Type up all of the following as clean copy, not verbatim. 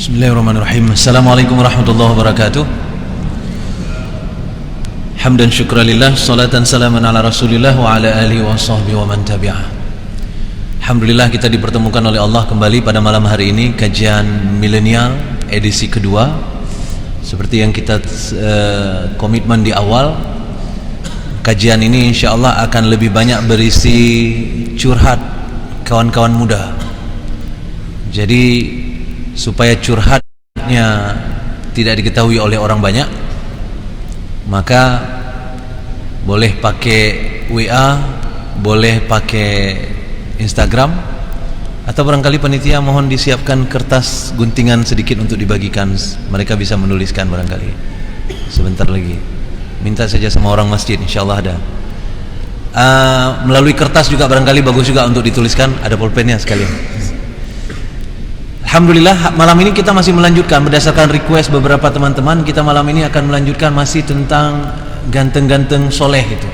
Bismillahirrahmanirrahim. Assalamualaikum warahmatullahi wabarakatuh. Hamdan syukralillah, salatan salaman ala rasulillah wa ala alihi wa sahbihi wa man tabi'ah. Alhamdulillah kita dipertemukan oleh Allah kembali pada malam hari ini, kajian milenial edisi kedua. Seperti yang kita komitmen di awal, kajian ini insyaallah akan lebih banyak berisi curhat kawan-kawan muda. Jadi supaya curhatnya tidak diketahui oleh orang banyak, maka boleh pakai WA, boleh pakai Instagram, atau barangkali panitia mohon disiapkan kertas guntingan sedikit untuk dibagikan. Mereka bisa menuliskan barangkali sebentar lagi. Minta saja sama orang masjid, insyaallah ada. Melalui kertas juga barangkali bagus juga untuk dituliskan, ada pulpennya sekalian. Alhamdulillah malam ini kita masih melanjutkan berdasarkan request beberapa teman-teman. Kita malam ini akan melanjutkan masih tentang ganteng-ganteng soleh itu,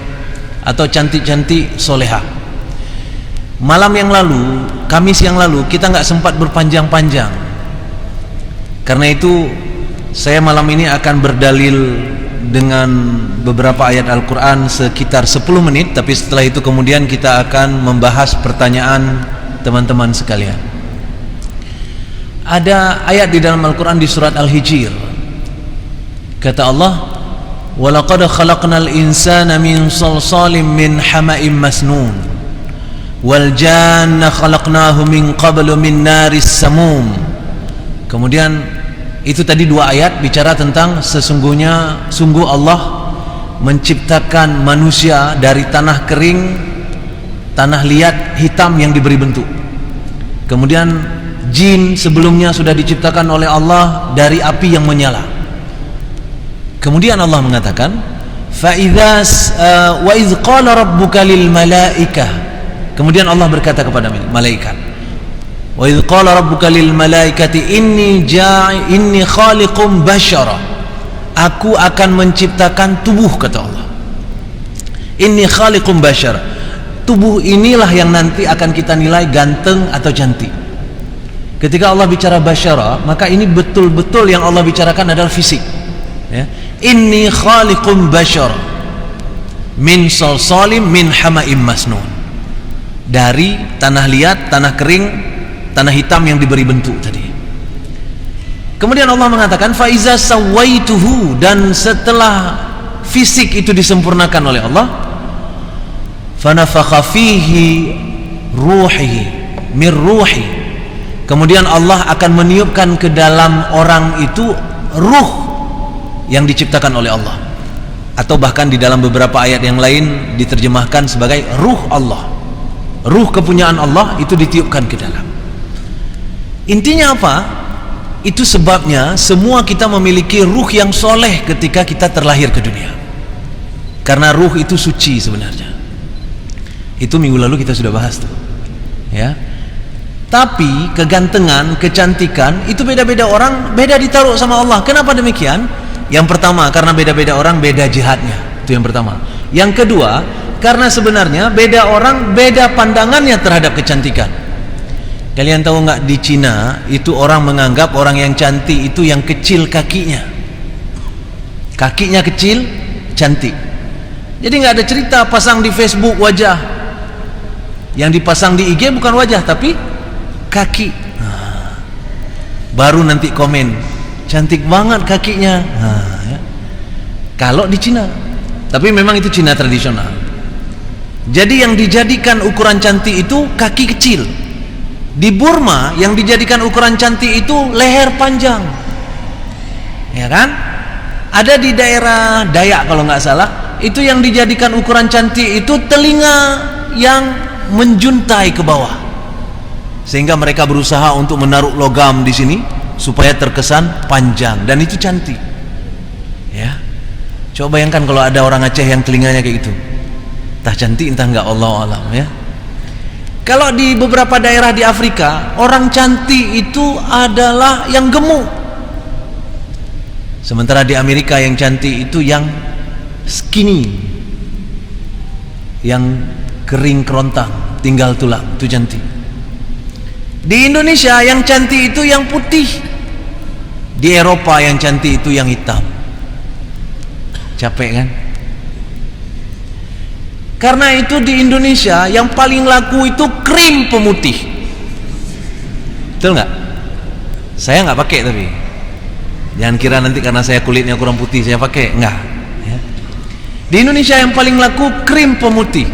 atau cantik-cantik soleha. Malam yang lalu, Kamis yang lalu, kita nggak sempat berpanjang-panjang. Karena itu saya malam ini akan berdalil dengan beberapa ayat Al-Quran sekitar 10 menit. Tapi setelah itu kemudian kita akan membahas pertanyaan teman-teman sekalian. Ada ayat di dalam Al-Quran di surat Al-Hijr. Kata Allah, وَلَقَدْ خَلَقْنَا الْإِنسَانَ مِنْ صَلْصَالٍ مِنْ حَمَإٍ مَسْنُونٍ وَالْجَانَّ خَلَقْنَاهُ مِنْ قَبْلُ مِنْ نَارِ السَّمُومِ. Kemudian itu tadi dua ayat bicara tentang sungguh Allah menciptakan manusia dari tanah kering, tanah liat, hitam yang diberi bentuk. Kemudian jin sebelumnya sudah diciptakan oleh Allah dari api yang menyala. Kemudian Allah mengatakan, wa idz qala rabbuka lil malaikah. Kemudian Allah berkata kepada malaikat, wa idz qala rabbuka lil malaikati inni khaliqum basyara. Aku akan menciptakan tubuh, kata Allah. Inni khaliqum basyara. Tubuh inilah yang nanti akan kita nilai ganteng atau cantik. Ketika Allah bicara basyara, maka ini betul-betul yang Allah bicarakan adalah fisik, ya. Inni khaliqum basyar min salsalim min hama'im masnun. Dari tanah liat, tanah kering, tanah hitam yang diberi bentuk tadi. Kemudian Allah mengatakan fa iza sawaituhu, dan setelah fisik itu disempurnakan oleh Allah, fa nafakha fihi ruhihi min ruhi. Kemudian Allah akan meniupkan ke dalam orang itu ruh yang diciptakan oleh Allah. Atau bahkan di dalam beberapa ayat yang lain diterjemahkan sebagai ruh Allah. Ruh kepunyaan Allah itu ditiupkan ke dalam. Intinya apa? Itu sebabnya semua kita memiliki ruh yang soleh ketika kita terlahir ke dunia. Karena ruh itu suci sebenarnya. Itu minggu lalu kita sudah bahas tuh, ya. Tapi kegantengan, kecantikan itu beda-beda orang, beda ditaruh sama Allah. Kenapa demikian? Yang pertama, karena beda-beda orang beda jihadnya. Itu yang pertama. Yang kedua, karena sebenarnya beda orang beda pandangannya terhadap kecantikan. Kalian tahu nggak, di Cina itu orang menganggap orang yang cantik itu yang kecil kakinya. Kakinya kecil, cantik. Jadi nggak ada cerita pasang di Facebook wajah. Yang dipasang di IG bukan wajah tapi kaki. Baru nanti komen, cantik banget kakinya. Ya. Kalau di Cina, tapi memang itu Cina tradisional. Jadi yang dijadikan ukuran cantik itu kaki kecil. Di Burma yang dijadikan ukuran cantik itu leher panjang, ya kan? Ada di daerah Dayak kalau nggak salah, itu yang dijadikan ukuran cantik itu telinga yang menjuntai ke bawah. Sehingga mereka berusaha untuk menaruh logam di sini supaya terkesan panjang, dan itu cantik, ya. Coba bayangkan kalau ada orang Aceh yang telinganya kayak gitu, entah cantik entah enggak, Allah alam, ya. Kalau di beberapa daerah di Afrika, orang cantik itu adalah yang gemuk. Sementara di Amerika yang cantik itu yang skinny, yang kering kerontang, tinggal tulang, itu cantik. Di Indonesia yang cantik itu yang putih, Di Eropa yang cantik itu yang hitam. Capek kan? Karena itu di Indonesia yang paling laku itu krim pemutih. Betul nggak? Saya nggak pakai, tapi jangan kira nanti karena saya kulitnya kurang putih saya pakai. Enggak ya. Di Indonesia yang paling laku krim pemutih.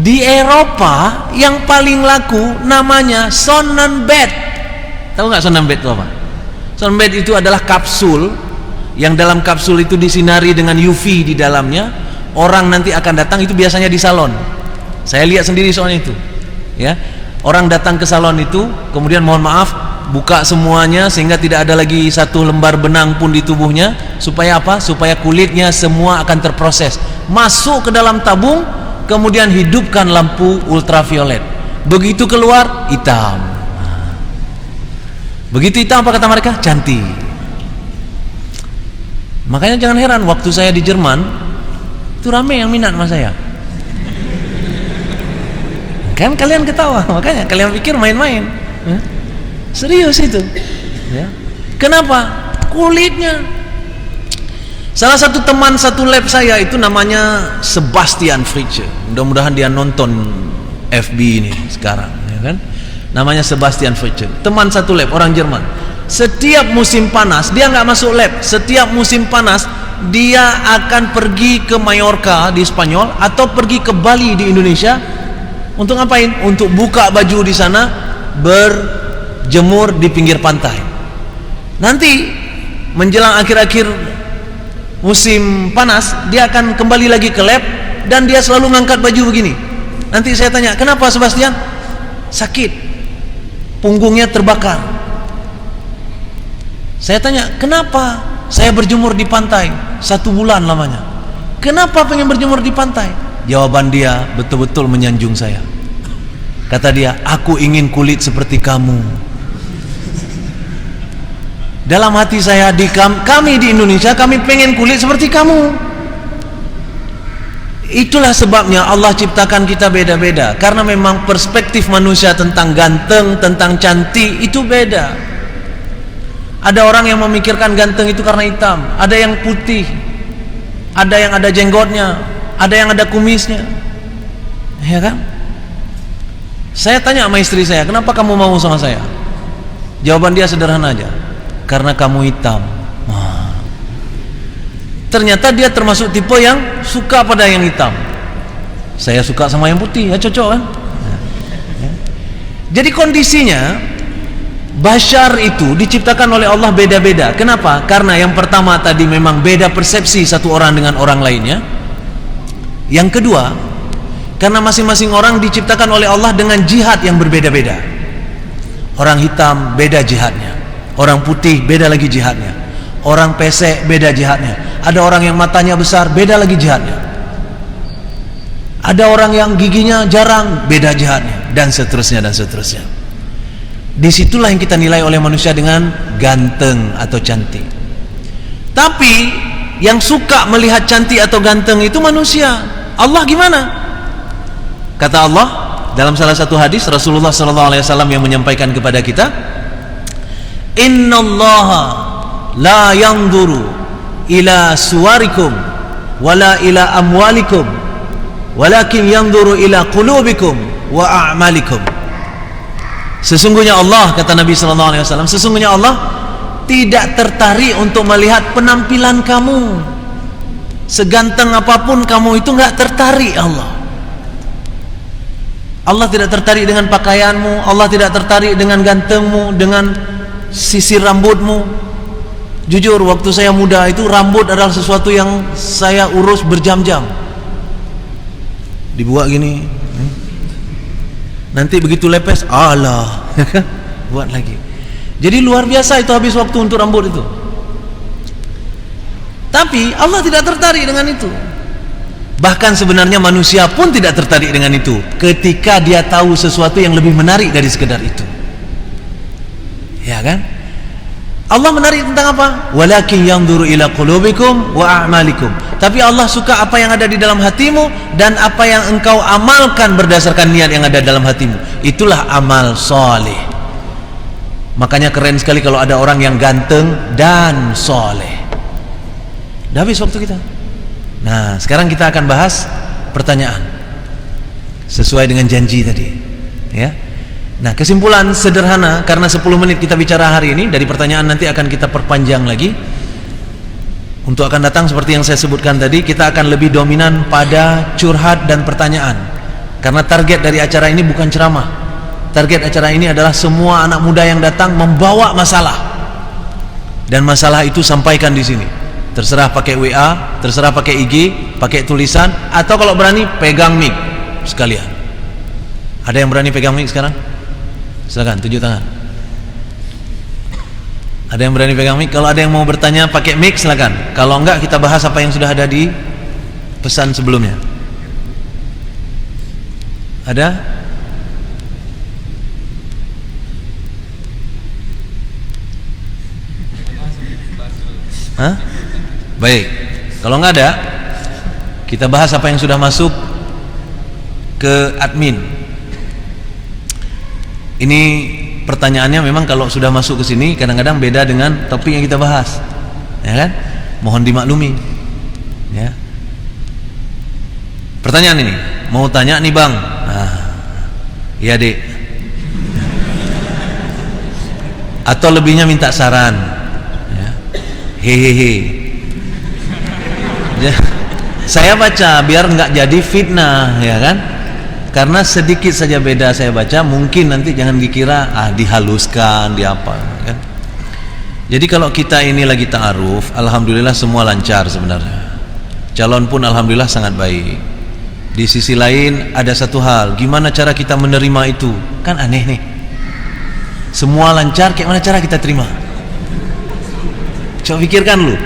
Di Eropa yang paling laku namanya Sonnenbed. Tahu nggak Sonnenbed itu apa? Sonnenbed itu adalah kapsul, yang dalam kapsul itu disinari dengan UV di dalamnya. Orang nanti akan datang, itu biasanya di salon. Saya lihat sendiri soalnya itu. Ya, orang datang ke salon itu, kemudian mohon maaf, buka semuanya sehingga tidak ada lagi satu lembar benang pun di tubuhnya. Supaya apa? Supaya kulitnya semua akan terproses, masuk ke dalam tabung, kemudian hidupkan lampu ultraviolet. Begitu keluar, hitam. Begitu hitam, apa kata mereka? Cantik. Makanya jangan heran waktu saya di Jerman itu rame yang minat sama saya. Kan kalian ketawa, makanya kalian pikir main-main. Serius itu ya. Kenapa? Kulitnya. Salah satu teman satu lab saya itu namanya Sebastian Fritsche. Mudah-mudahan dia nonton FB ini sekarang ya kan. Namanya Sebastian Fritsche, teman satu lab, orang Jerman. Setiap musim panas dia nggak masuk lab. Setiap musim panas dia akan pergi ke Mallorca di Spanyol atau pergi ke Bali di Indonesia. Untuk ngapain? Untuk buka baju di sana, berjemur di pinggir pantai. Nanti menjelang akhir-akhir musim panas dia akan kembali lagi ke lab dan dia selalu ngangkat baju begini. Nanti saya tanya, kenapa Sebastian? Sakit, punggungnya terbakar. Saya tanya, kenapa? Saya berjemur di pantai 1 bulan lamanya. Kenapa pengen berjemur di pantai? Jawaban dia betul-betul menyanjung saya. Kata dia, aku ingin kulit seperti kamu. Dalam hati saya, kami di Indonesia, kami pengen kulit seperti kamu. Itulah sebabnya Allah ciptakan kita beda-beda. Karena memang perspektif manusia tentang ganteng, tentang cantik itu beda. Ada orang yang memikirkan ganteng itu karena hitam, ada yang putih, ada yang ada jenggotnya, ada yang ada kumisnya, ya kan? Saya tanya sama istri saya, kenapa kamu mau sama saya? Jawaban dia sederhana aja, karena kamu hitam. Ternyata dia termasuk tipe yang suka pada yang hitam. Saya suka sama yang putih, ya cocok kan? Jadi kondisinya Bashar itu diciptakan oleh Allah beda-beda. Kenapa? Karena yang pertama tadi memang beda persepsi satu orang dengan orang lainnya. Yang kedua, karena masing-masing orang diciptakan oleh Allah dengan jihad yang berbeda-beda. Orang hitam beda jihadnya, orang putih beda lagi jihadnya, orang pesek beda jihadnya, ada orang yang matanya besar beda lagi jihadnya, ada orang yang giginya jarang beda jihadnya, dan seterusnya dan seterusnya. Disitulah yang kita nilai oleh manusia dengan ganteng atau cantik. Tapi yang suka melihat cantik atau ganteng itu manusia. Allah gimana? Kata Allah dalam salah satu hadis Rasulullah SAW yang menyampaikan kepada kita, Innallaha la yanzuru ila suwarikum wala ila amwalikum walakin yanzuru ila qulubikum wa a'malikum. Sesungguhnya Allah, kata Nabi SAW, sesungguhnya Allah tidak tertarik untuk melihat penampilan kamu. Seganteng apapun kamu itu nggak tertarik Allah. Allah tidak tertarik dengan pakaianmu, Allah tidak tertarik dengan gantengmu, dengan sisir rambutmu. Jujur, waktu saya muda itu rambut adalah sesuatu yang saya urus berjam-jam. Dibuat gini, nanti begitu lepes, alah, buat lagi. Jadi luar biasa itu habis waktu untuk rambut itu. Tapi Allah tidak tertarik dengan itu. Bahkan sebenarnya manusia pun tidak tertarik dengan itu ketika dia tahu sesuatu yang lebih menarik dari sekedar itu. Ya kan? Allah menarik tentang apa? Walakin yanzuru ila qulubikum wa a'malikum. Tapi Allah suka apa yang ada di dalam hatimu dan apa yang engkau amalkan berdasarkan niat yang ada dalam hatimu. Itulah amal soleh. Makanya keren sekali kalau ada orang yang ganteng dan soleh. Udah habis waktu kita. Nah, sekarang kita akan bahas pertanyaan sesuai dengan janji tadi, ya. Nah, kesimpulan sederhana, karena 10 menit kita bicara hari ini, dari pertanyaan nanti akan kita perpanjang lagi. Untuk akan datang seperti yang saya sebutkan tadi, kita akan lebih dominan pada curhat dan pertanyaan. Karena target dari acara ini bukan ceramah. Target acara ini adalah semua anak muda yang datang membawa masalah. Dan masalah itu sampaikan di sini. Terserah pakai WA, terserah pakai IG, pakai tulisan, atau kalau berani pegang mic sekalian. Ada yang berani pegang mic sekarang? Silakan, tunjuk tangan. Ada yang berani pegang mic? Kalau ada yang mau bertanya pakai mic silakan. Kalau enggak, kita bahas apa yang sudah ada di pesan sebelumnya. Ada? Hah? Baik, kalau nggak ada, kita bahas apa yang sudah masuk ke admin. Ini pertanyaannya memang kalau sudah masuk ke sini kadang-kadang beda dengan topik yang kita bahas, ya kan? Mohon dimaklumi, ya. Pertanyaan ini, mau tanya nih bang, iya dek, atau lebihnya minta saran, ya. Hehehe. Saya baca biar nggak jadi fitnah, ya kan? Karena sedikit saja beda saya baca, mungkin nanti jangan dikira dihaluskan, diapa, kan? Jadi kalau kita ini lagi ta'aruf, alhamdulillah semua lancar sebenarnya. Calon pun alhamdulillah sangat baik. Di sisi lain ada satu hal, gimana cara kita menerima itu? Kan aneh nih. Semua lancar, kayak mana cara kita terima? Coba pikirkan lu.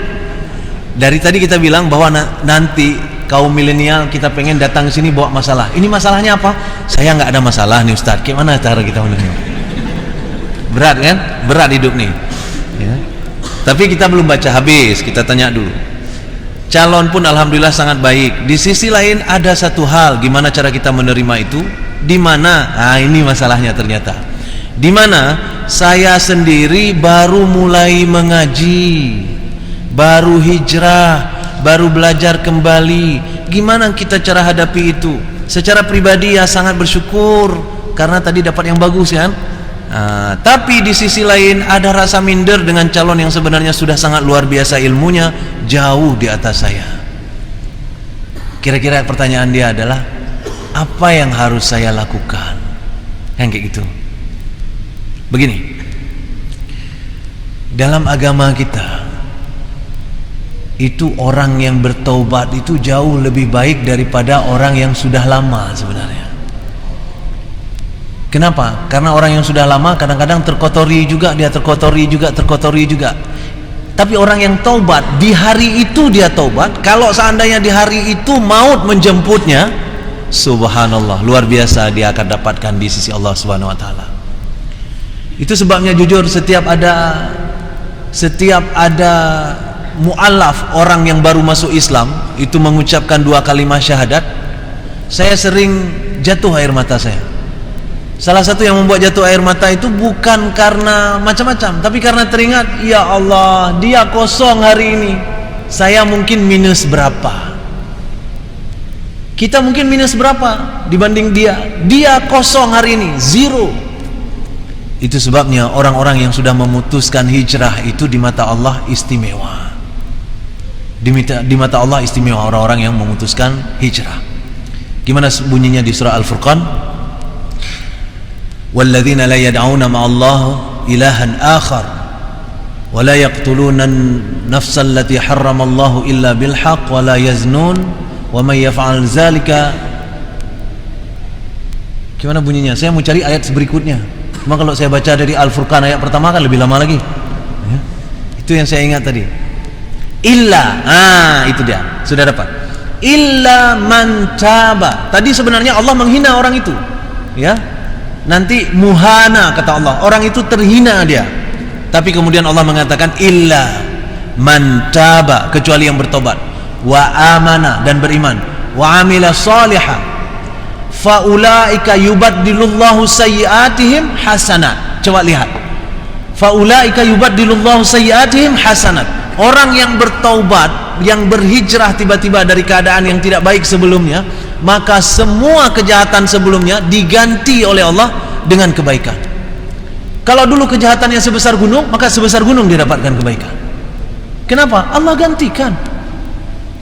Dari tadi kita bilang bahwa nanti kaum milenial kita pengen datang ke sini bawa masalah. Ini masalahnya apa? Saya nggak ada masalah nih Ustadz. Gimana cara kita menerima? Berat kan? Berat hidup nih. Ya. Tapi kita belum baca habis. Kita tanya dulu. Calon pun alhamdulillah sangat baik. Di sisi lain ada satu hal, gimana cara kita menerima itu? Di mana? Ini masalahnya ternyata. Di mana saya sendiri baru mulai mengaji, baru hijrah, baru belajar kembali. Gimana kita cara hadapi itu? Secara pribadi ya sangat bersyukur karena tadi dapat yang bagus kan. Tapi di sisi lain ada rasa minder dengan calon yang sebenarnya sudah sangat luar biasa ilmunya, jauh di atas saya. Kira-kira pertanyaan dia adalah, apa yang harus saya lakukan? Yang kayak gitu. Begini, dalam agama kita itu orang yang bertaubat itu jauh lebih baik daripada orang yang sudah lama sebenarnya. Kenapa? Karena orang yang sudah lama kadang-kadang terkotori juga, dia terkotori juga. Tapi orang yang taubat, di hari itu dia taubat. Kalau seandainya di hari itu maut menjemputnya, subhanallah, luar biasa dia akan dapatkan di sisi Allah Subhanahu wa taala. Itu sebabnya jujur setiap ada mu'alaf, orang yang baru masuk Islam itu mengucapkan 2 kalimat syahadat, saya sering jatuh air mata saya. Salah satu yang membuat jatuh air mata itu bukan karena macam-macam, tapi karena teringat, ya Allah, dia kosong hari ini, saya mungkin minus berapa, kita mungkin minus berapa dibanding dia kosong hari ini, zero. Itu sebabnya orang-orang yang sudah memutuskan hijrah itu di mata Allah istimewa. Di mata Allah istimewa orang-orang yang memutuskan hijrah. Gimana bunyinya di surah Al-Furqan? Walladzina la yad'una ma'allah ilahan akhar wa la yaqtuluna an-nafsa allati harrama Allah illa bil haqq wa la yaznun wa may yaf'al dzalika. Gimana bunyinya? Saya mau cari ayat berikutnya. Cuma kalau saya baca dari Al-Furqan ayat pertama kan lebih lama lagi, ya. Itu yang saya ingat tadi. Illa, itu dia, sudah dapat. Illa man taba. Tadi sebenarnya Allah menghina orang itu, ya. Nanti muhana kata Allah, orang itu terhina dia. Tapi kemudian Allah mengatakan illa man taba, kecuali yang bertobat, wa amana, dan beriman, wa amila salihah, faulaika yubaddilullahu sayyiatihim hasanat. Coba lihat, Faulaika yubaddilullahu sayyi'atihim hasanat. Orang yang bertaubat, yang berhijrah tiba-tiba dari keadaan yang tidak baik sebelumnya, maka semua kejahatan sebelumnya diganti oleh Allah dengan kebaikan. Kalau dulu kejahatannya sebesar gunung, maka sebesar gunung dia dapatkan kebaikan. Kenapa? Allah gantikan.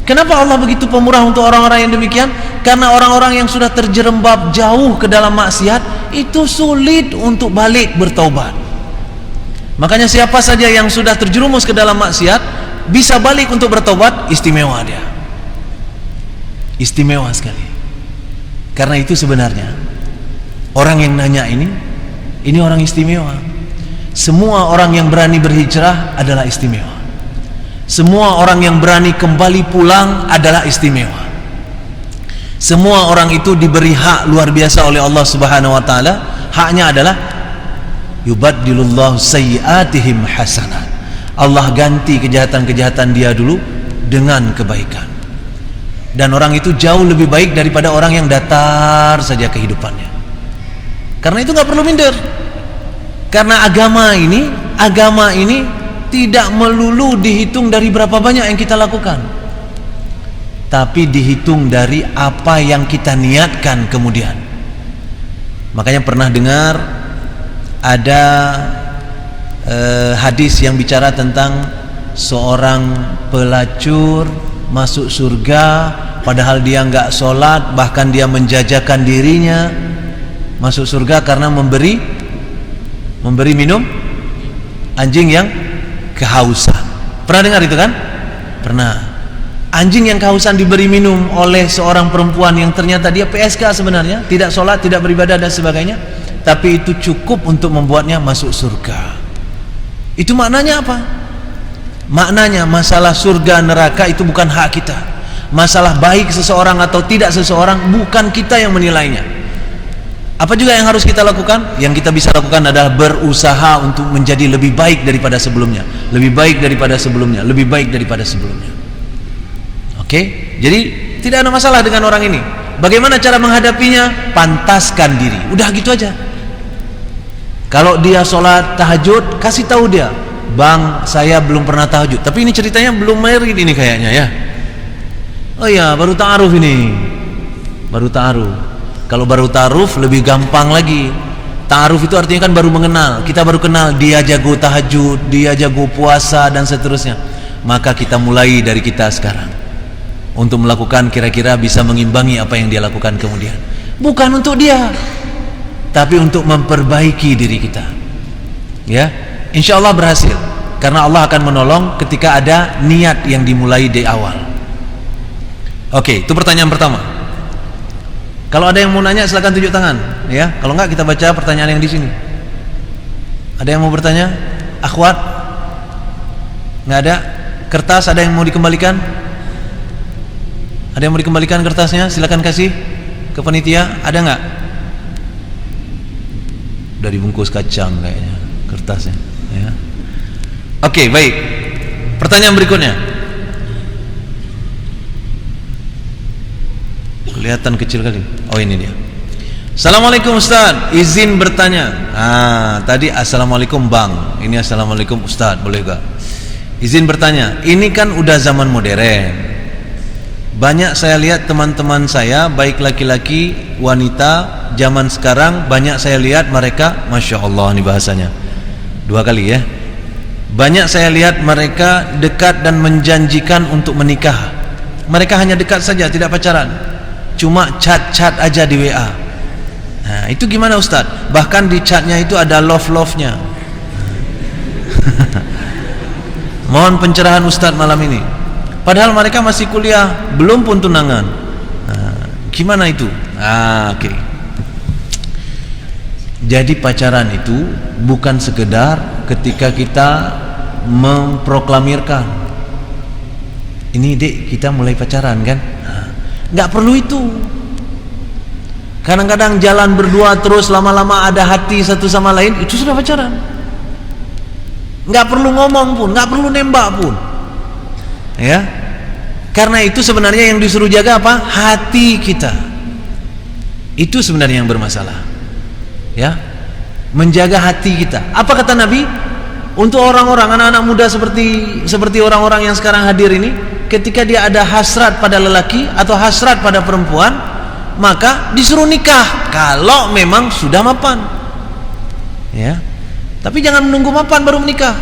Kenapa Allah begitu pemurah untuk orang-orang yang demikian? Karena orang-orang yang sudah terjerembab jauh ke dalam maksiat itu sulit untuk balik bertaubat. Makanya siapa saja yang sudah terjerumus ke dalam maksiat bisa balik untuk bertaubat, istimewa dia. Istimewa sekali. Karena itu sebenarnya orang yang nanya ini orang istimewa. Semua orang yang berani berhijrah adalah istimewa. Semua orang yang berani kembali pulang adalah istimewa. Semua orang itu diberi hak luar biasa oleh Allah Subhanahu wa taala. Haknya adalah yubaddilullahu sayyi'atihim hasanat. Allah ganti kejahatan-kejahatan dia dulu dengan kebaikan. Dan orang itu jauh lebih baik daripada orang yang datar saja kehidupannya. Karena itu nggak perlu minder. Karena agama ini tidak melulu dihitung dari berapa banyak yang kita lakukan, tapi dihitung dari apa yang kita niatkan kemudian. Makanya pernah dengar ada hadis yang bicara tentang seorang pelacur masuk surga padahal dia nggak sholat, bahkan dia menjajakan dirinya masuk surga karena memberi minum anjing yang kehausan. Pernah dengar itu kan? Pernah. Anjing yang kehausan diberi minum oleh seorang perempuan yang ternyata dia PSK sebenarnya, tidak sholat, tidak beribadah dan sebagainya, tapi itu cukup untuk membuatnya masuk surga. Itu maknanya apa? Maknanya masalah surga neraka itu bukan hak kita. Masalah baik seseorang atau tidak seseorang bukan kita yang menilainya. Apa juga yang harus kita lakukan? Yang kita bisa lakukan adalah berusaha untuk menjadi lebih baik daripada sebelumnya, lebih baik daripada sebelumnya, lebih baik daripada sebelumnya. Oke? Jadi tidak ada masalah dengan orang ini. Bagaimana cara menghadapinya? Pantaskan diri. Udah gitu aja. Kalau dia sholat tahajud, kasih tahu dia, "Bang, saya belum pernah tahajud." Tapi ini ceritanya belum married ini kayaknya ya. Oh iya, baru ta'aruf ini. Baru ta'aruf. Kalau baru ta'aruf lebih gampang lagi. Ta'aruf itu artinya kan baru mengenal. Kita baru kenal, dia jago tahajud, dia jago puasa dan seterusnya. Maka kita mulai dari kita sekarang untuk melakukan kira-kira bisa mengimbangi apa yang dia lakukan kemudian. Bukan untuk dia, tapi untuk memperbaiki diri kita. Ya, insya Allah berhasil. Karena Allah akan menolong ketika ada niat yang dimulai di awal. Oke, itu pertanyaan pertama. Kalau ada yang mau nanya silakan tunjuk tangan, ya. Kalau enggak kita baca pertanyaan yang di sini. Ada yang mau bertanya? Akhwat? Enggak ada? Kertas ada yang mau dikembalikan? Ada yang mau dikembalikan kertasnya? Silakan kasih ke panitia. Ada enggak? Udah dibungkus kacang kayaknya kertasnya, ya. Oke, baik. Pertanyaan berikutnya. Kelihatan kecil kali. Oh, ini dia. Assalamualaikum Ustaz, izin bertanya. Tadi Assalamualaikum Bang, ini Assalamualaikum Ustaz, boleh gak? Izin bertanya, ini kan udah zaman modern. Banyak saya lihat teman-teman saya, baik laki-laki, wanita, zaman sekarang banyak saya lihat mereka, Masya Allah nih bahasanya, 2 kali ya. Banyak saya lihat mereka dekat dan menjanjikan untuk menikah. Mereka hanya dekat saja, tidak pacaran, cuma chat-chat aja di WA. Nah, itu gimana Ustaz? Bahkan di chatnya itu ada love-nya. Mohon pencerahan Ustaz malam ini. Padahal mereka masih kuliah, belum pun tunangan. Gimana itu? Oke. Jadi pacaran itu bukan sekedar ketika kita memproklamirkan, ini dek kita mulai pacaran kan? Nggak perlu itu. Kadang-kadang jalan berdua terus lama-lama ada hati satu sama lain, itu sudah pacaran. Nggak perlu ngomong pun, nggak perlu nembak pun, ya. Karena itu sebenarnya yang disuruh jaga apa? Hati kita. Itu sebenarnya yang bermasalah, ya. Menjaga hati kita. Apa kata Nabi? Untuk orang-orang anak-anak muda seperti orang-orang yang sekarang hadir ini, ketika dia ada hasrat pada lelaki atau hasrat pada perempuan, maka disuruh nikah kalau memang sudah mapan. Ya. Tapi jangan menunggu mapan baru menikah.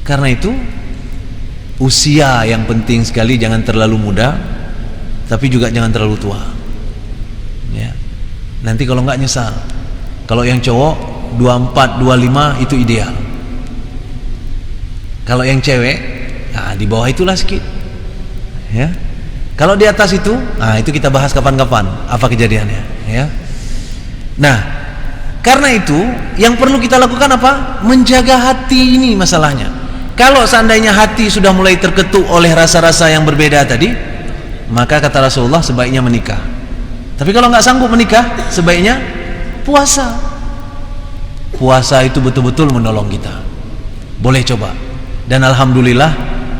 Karena itu usia yang penting sekali, jangan terlalu muda, tapi juga jangan terlalu tua. Ya. Nanti kalau enggak nyesal. Kalau yang cowok 24, 25 itu ideal. Kalau yang cewek, nah di bawah itulah sedikit. Ya. Kalau di atas itu, nah itu kita bahas kapan-kapan apa kejadiannya, ya. Nah, karena itu yang perlu kita lakukan apa? Menjaga hati ini masalahnya. Kalau seandainya hati sudah mulai terketuk oleh rasa-rasa yang berbeda tadi, maka kata Rasulullah sebaiknya menikah. Tapi kalau nggak sanggup menikah, sebaiknya puasa. Puasa itu betul-betul menolong kita. Boleh coba. Dan alhamdulillah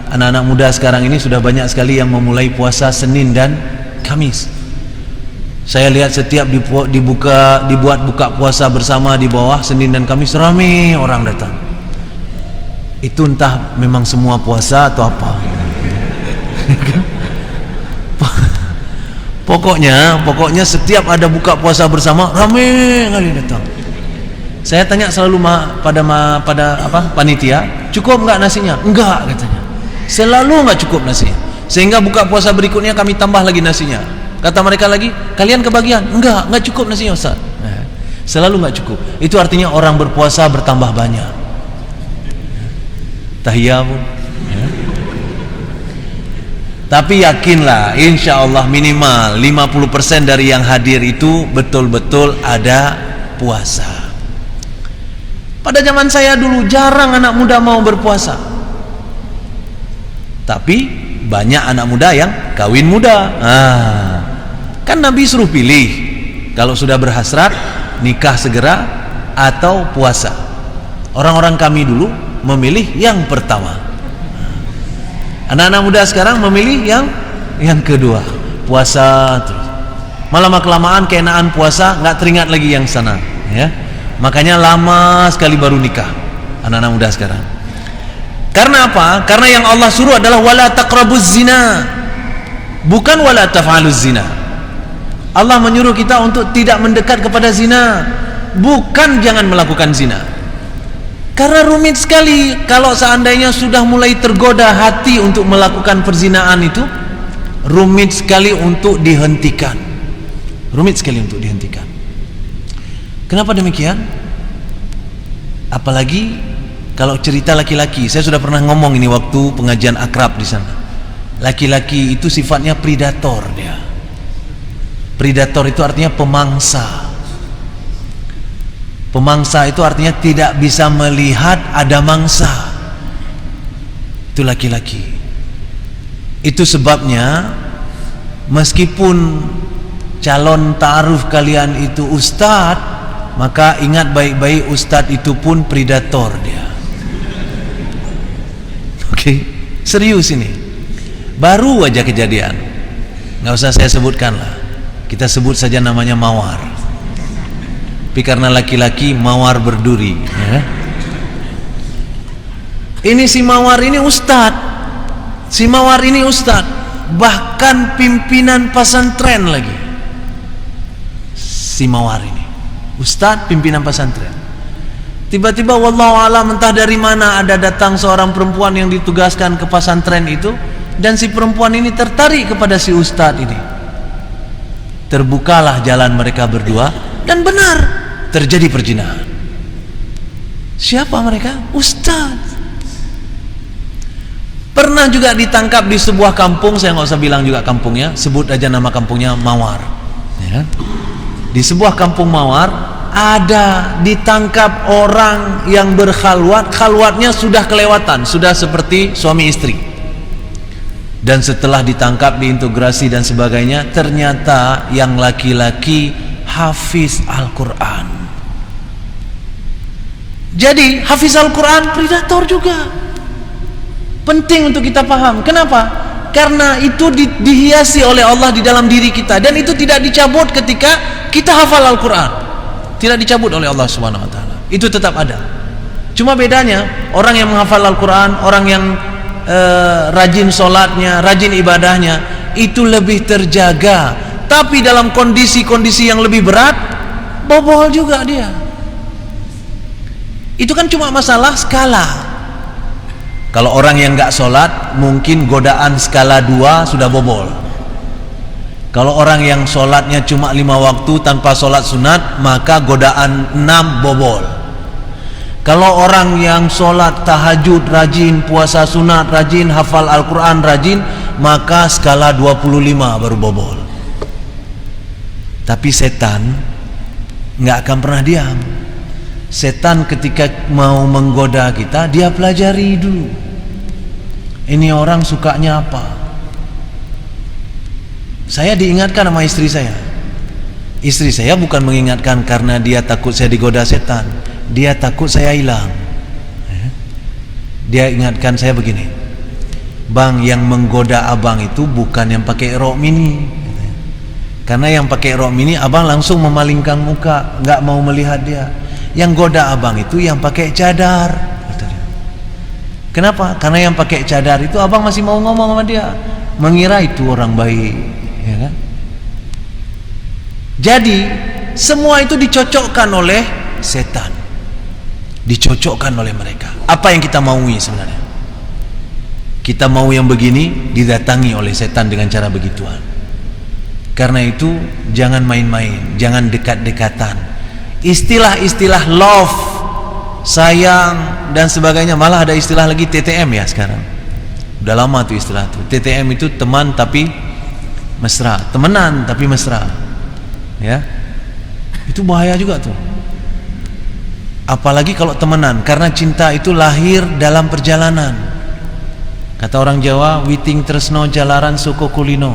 anak-anak muda sekarang ini sudah banyak sekali yang memulai puasa Senin dan Kamis. Saya lihat setiap dibuat buka puasa bersama di bawah Senin dan Kamis, ramai orang datang. Itu entah memang semua puasa atau apa. Pokoknya setiap ada buka puasa bersama, ramai kali datang. Saya tanya selalu pada panitia, cukup enggak nasinya? Enggak, katanya. Selalu enggak cukup nasinya. Sehingga buka puasa berikutnya kami tambah lagi nasinya. Kata mereka lagi, kalian kebagian? Enggak cukup nasinya, Ustaz. Nah, selalu enggak cukup. Itu artinya orang berpuasa bertambah banyak. Tahiyah pun. Ya. Tapi yakinlah, insya Allah minimal 50% dari yang hadir itu betul-betul ada puasa. Pada zaman saya dulu jarang anak muda mau berpuasa. Tapi banyak anak muda yang kawin muda. Kan Nabi suruh pilih. Kalau sudah berhasrat, nikah segera atau puasa. Orang-orang kami dulu memilih yang pertama. Anak-anak muda sekarang memilih yang kedua, puasa terus. Malah kelamaan keenaan puasa, nggak teringat lagi yang sana, ya. Makanya lama sekali baru nikah anak-anak muda sekarang. Karena apa? Karena yang Allah suruh adalah wala taqrabuz zina, bukan wala taf'aluz zina. Allah menyuruh kita untuk tidak mendekat kepada zina, bukan jangan melakukan zina. Karena rumit sekali kalau seandainya sudah mulai tergoda hati untuk melakukan perzinaan itu, rumit sekali untuk dihentikan. Rumit sekali untuk dihentikan. Kenapa demikian? Apalagi kalau cerita laki-laki, saya sudah pernah ngomong ini waktu pengajian akrab di sana. Laki-laki itu sifatnya predator dia. Predator itu artinya pemangsa. Pemangsa itu artinya tidak bisa melihat ada mangsa. Itu laki-laki. Itu sebabnya meskipun calon ta'aruf kalian itu ustadz, maka ingat baik-baik, ustadz itu pun predator dia. Oke, serius ini. Baru aja kejadian. Nggak usah saya sebutkan lah. Kita sebut saja namanya Mawar. Tapi karena laki-laki, Mawar berduri, ya. Ini si Mawar ini ustadz. Si Mawar ini ustadz, bahkan pimpinan pesantren lagi. Si Mawar ini ustadz, pimpinan pesantren. Tiba-tiba wallahu alam entah dari mana ada datang seorang perempuan yang ditugaskan ke pesantren itu, dan si perempuan ini tertarik kepada si ustadz ini. Terbukalah jalan mereka berdua, dan benar terjadi perzinahan. Siapa mereka? Ustadz. Pernah juga ditangkap di sebuah kampung, saya nggak usah bilang juga kampungnya, sebut aja nama kampungnya Mawar, ya. Di sebuah kampung Mawar ada ditangkap orang yang berkhalwat, khalwatnya sudah kelewatan, sudah seperti suami istri. Dan setelah ditangkap, diintegrasi dan sebagainya, ternyata yang laki-laki hafiz Al-Quran. Jadi hafiz Al-Quran predator juga. Penting untuk kita paham. Kenapa? Karena itu dihiasi oleh Allah di dalam diri kita, dan itu tidak dicabut ketika kita hafal Al-Quran. Tidak dicabut oleh Allah Subhanahu wa taala. Itu tetap ada. Cuma bedanya orang yang menghafal Al-Quran, orang yang rajin sholatnya, rajin ibadahnya, itu lebih terjaga. Tapi dalam kondisi-kondisi yang lebih berat, bobol juga dia. Itu kan cuma masalah skala. Kalau orang yang gak sholat, mungkin godaan skala 2 sudah bobol. Kalau orang yang sholatnya cuma 5 waktu tanpa sholat sunat, maka godaan 6 bobol. Kalau orang yang sholat tahajud rajin, puasa sunat rajin, hafal Al-Quran rajin, maka skala 25 baru bobol. Tapi setan nggak akan pernah diam. Setan ketika mau menggoda kita, dia pelajari dulu. Ini orang sukanya apa? Saya diingatkan sama istri saya. Istri saya bukan mengingatkan karena dia takut saya digoda setan. Dia takut saya hilang. Dia ingatkan saya begini, bang, yang menggoda abang itu bukan yang pakai rok mini. Karena yang pakai rok mini abang langsung memalingkan muka, nggak mau melihat dia. Yang goda abang itu yang pakai cadar. Kenapa? Karena yang pakai cadar itu abang masih mau ngomong sama dia, mengira itu orang baik, ya kan? Jadi semua itu dicocokkan oleh setan, dicocokkan oleh mereka. Apa yang kita maui sebenarnya? Kita mau yang begini, didatangi oleh setan dengan cara begituan. Karena itu jangan main-main, jangan dekat-dekatan. Istilah-istilah love, sayang dan sebagainya, malah ada istilah lagi TTM ya sekarang. Udah lama tuh istilah itu. TTM itu teman tapi mesra, temenan tapi mesra. Ya. Itu bahaya juga tuh. Apalagi kalau temenan, karena cinta itu lahir dalam perjalanan. Kata orang Jawa, witing tresno jalaran suko kulino.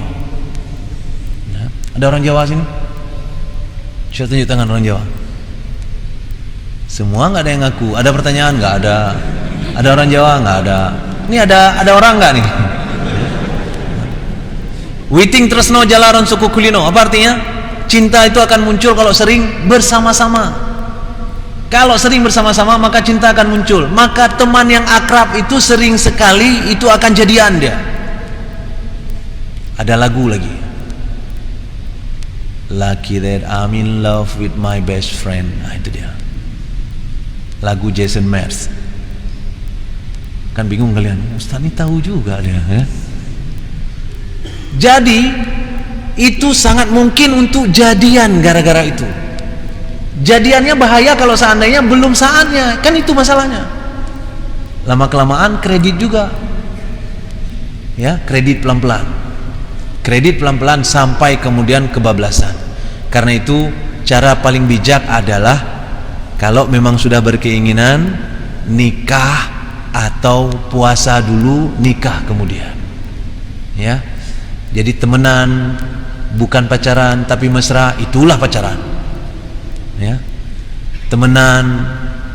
Nah, ada orang Jawa sini? Saya tunjuk tangan orang Jawa. Semua nggak ada yang ngaku. Ada pertanyaan nggak? Ada. Ada orang Jawa nggak? Ada. Ini ada orang nggak nih? Witing tresno jalaran suko kulino. Apa artinya? Cinta itu akan muncul kalau sering bersama-sama. Kalau sering bersama-sama maka cinta akan muncul. Maka teman yang akrab itu sering sekali itu akan jadian dia. Ada lagu lagi, Lucky that I'm in love with my best friend. Nah itu dia, lagu Jason Mraz. Kan bingung kalian, Ustaz ini tahu juga dia ya? Jadi itu sangat mungkin untuk jadian gara-gara itu. Jadiannya bahaya kalau seandainya belum saatnya, kan itu masalahnya. Lama-kelamaan kredit juga. Ya, kredit pelan-pelan. Kredit pelan-pelan sampai kemudian kebablasan. Karena itu cara paling bijak adalah kalau memang sudah berkeinginan nikah atau puasa dulu, nikah kemudian. Ya. Jadi temenan bukan pacaran tapi mesra, itulah pacaran. Ya, temenan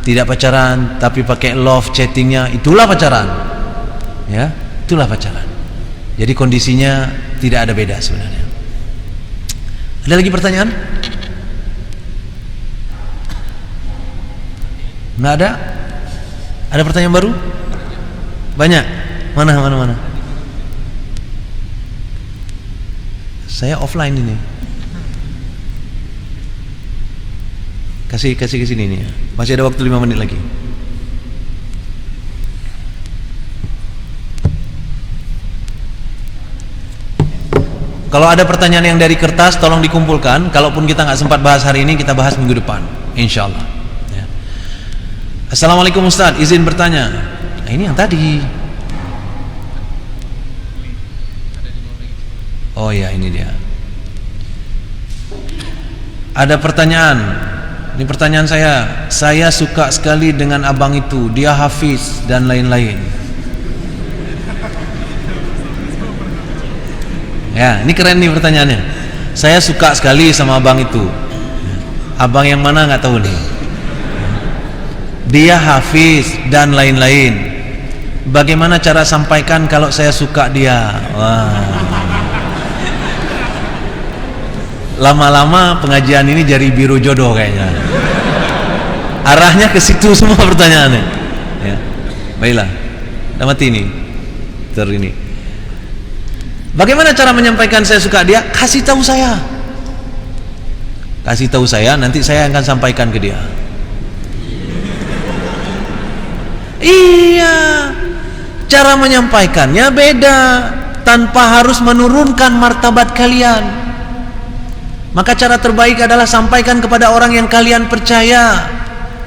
tidak pacaran tapi pakai love chattingnya, itulah pacaran. Ya, itulah pacaran. Jadi kondisinya tidak ada beda sebenarnya. Ada lagi pertanyaan? Nggak ada? Ada pertanyaan baru? Banyak. Mana? Saya offline ini. Kasih ke sini nih. Masih ada waktu 5 menit lagi. Kalau ada pertanyaan yang dari kertas, tolong dikumpulkan. Kalaupun kita nggak sempat bahas hari ini, kita bahas minggu depan, insyaallah. Ya. Assalamualaikum Ustaz, izin bertanya. Nah, ini yang tadi. Oh ya, ini dia. Ada pertanyaan. Ini pertanyaan saya suka sekali dengan abang itu, dia hafiz dan lain-lain. Ya, ini keren nih pertanyaannya. Saya suka sekali sama abang itu. Abang yang mana nggak tahu nih. Dia hafiz dan lain-lain. Bagaimana cara sampaikan kalau saya suka dia? Wah. Lama-lama pengajian ini jadi biru jodoh kayaknya. arahnya ke situ semua pertanyaannya. Ya. Baiklah. Udah mati ini. Ini. Bagaimana cara menyampaikan saya suka dia? Kasih tahu saya. Kasih tahu saya, nanti saya akan sampaikan ke dia. Iya. Cara menyampaikannya beda, tanpa harus menurunkan martabat kalian. Maka cara terbaik adalah sampaikan kepada orang yang kalian percaya.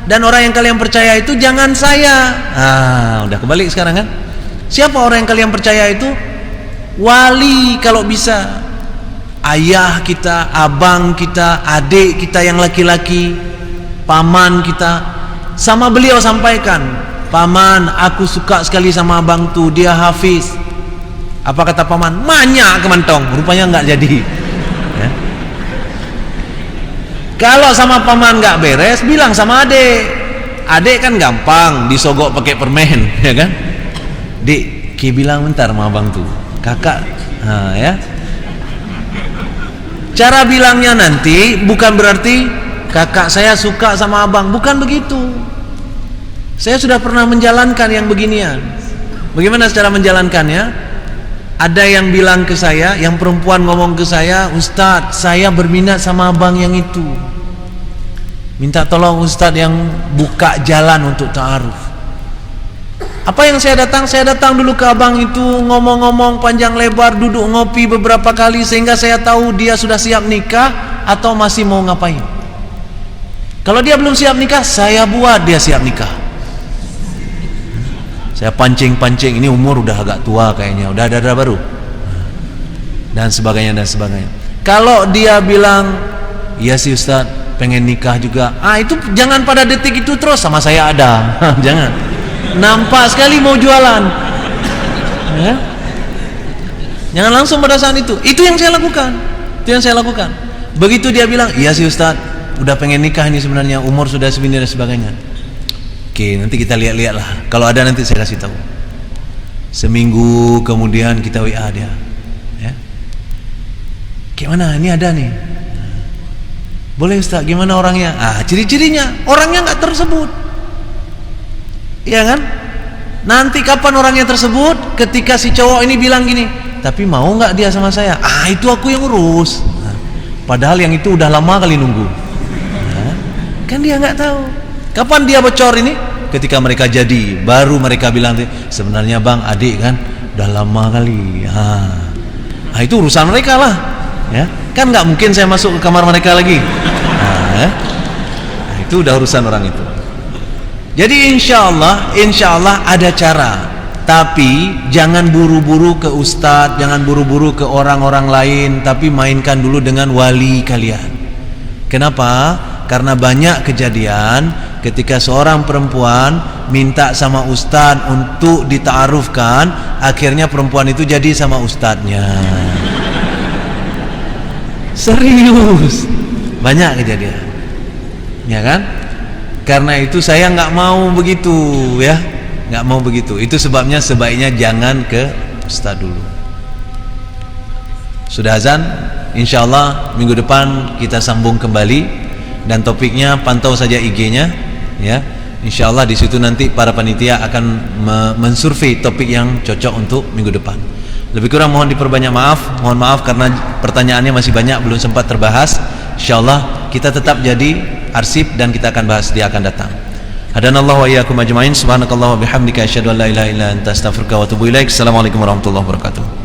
Dan orang yang kalian percaya itu jangan saya. Udah kebalik sekarang kan? Siapa orang yang kalian percaya itu? Wali kalau bisa. Ayah kita, abang kita, adik kita yang laki-laki, paman kita. Sama beliau sampaikan, paman, aku suka sekali sama abang tuh, dia hafiz. Apa kata paman? Manyak kementong. Rupanya enggak jadi. Ya. Kalau sama paman enggak beres, bilang sama adik. Adik kan gampang disogok pakai permen, ya kan? Dik, Ki bilang bentar sama abang tuh. Kakak, ya. Cara bilangnya nanti bukan berarti kakak saya suka sama abang, bukan begitu. Saya sudah pernah menjalankan yang beginian. Bagaimana cara menjalankannya? Ada yang bilang ke saya, yang perempuan ngomong ke saya, Ustadz, saya berminat sama abang yang itu. Minta tolong Ustadz yang buka jalan untuk ta'aruf. Apa yang saya datang? Saya datang dulu ke abang itu, ngomong-ngomong panjang lebar, duduk ngopi beberapa kali, sehingga saya tahu dia sudah siap nikah atau masih mau ngapain. Kalau dia belum siap nikah, saya buat dia siap nikah. Saya pancing-pancing, ini umur udah agak tua kayaknya, udah ada baru, dan sebagainya dan sebagainya. Kalau dia bilang, iya sih Ustaz, pengen nikah juga, itu jangan pada detik itu terus sama saya ada. Jangan. Nampak sekali mau jualan, ya? Jangan langsung pada saat itu. Itu yang saya lakukan. Itu yang saya lakukan. Begitu dia bilang, iya sih Ustaz, udah pengen nikah ini sebenarnya, umur sudah segini dan sebagainya. Oke, nanti kita lihat-lihat lah. Kalau ada nanti saya kasih tahu. Seminggu kemudian kita WA dia, ya. Gimana? Ini ada nih. Boleh Ustaz, gimana orangnya? Ciri-cirinya orangnya nggak tersebut. Ya kan? Nanti kapan orangnya tersebut? Ketika si cowok ini bilang gini, tapi mau nggak dia sama saya? Itu aku yang urus. Padahal yang itu udah lama kali nunggu. Kan dia nggak tahu. Kapan dia bocor ini? Ketika mereka jadi, baru mereka bilang, sebenarnya bang, adik kan udah lama kali. Itu urusan mereka lah. Ya, kan nggak mungkin saya masuk ke kamar mereka lagi. Itu udah urusan orang itu. Jadi insya Allah ada cara. Tapi jangan buru-buru ke ustadz, jangan buru-buru ke orang-orang lain, tapi mainkan dulu dengan wali kalian. Kenapa? Karena banyak kejadian ketika seorang perempuan minta sama ustadz untuk dita'arufkan, akhirnya perempuan itu jadi sama ustadznya. Serius, banyak kejadian, ya kan? Karena itu saya nggak mau begitu, ya, nggak mau begitu. Itu sebabnya sebaiknya jangan ke ustadz dulu. Sudah azan, insya Allah minggu depan kita sambung kembali, dan topiknya pantau saja IG-nya, ya. Insya Allah di situ nanti para panitia akan mensurvei topik yang cocok untuk minggu depan. Lebih kurang mohon diperbanyak maaf, mohon maaf karena pertanyaannya masih banyak belum sempat terbahas. Insya Allah kita tetap jadi arsip dan kita akan bahas dia akan datang. Hadanallahu wa iyyakum ajmain. Subhanakallah wa bihamdika asyhadu an la ilaha illa anta astaghfiruka wa atubu ilaik. Assalamualaikum warahmatullahi wabarakatuh.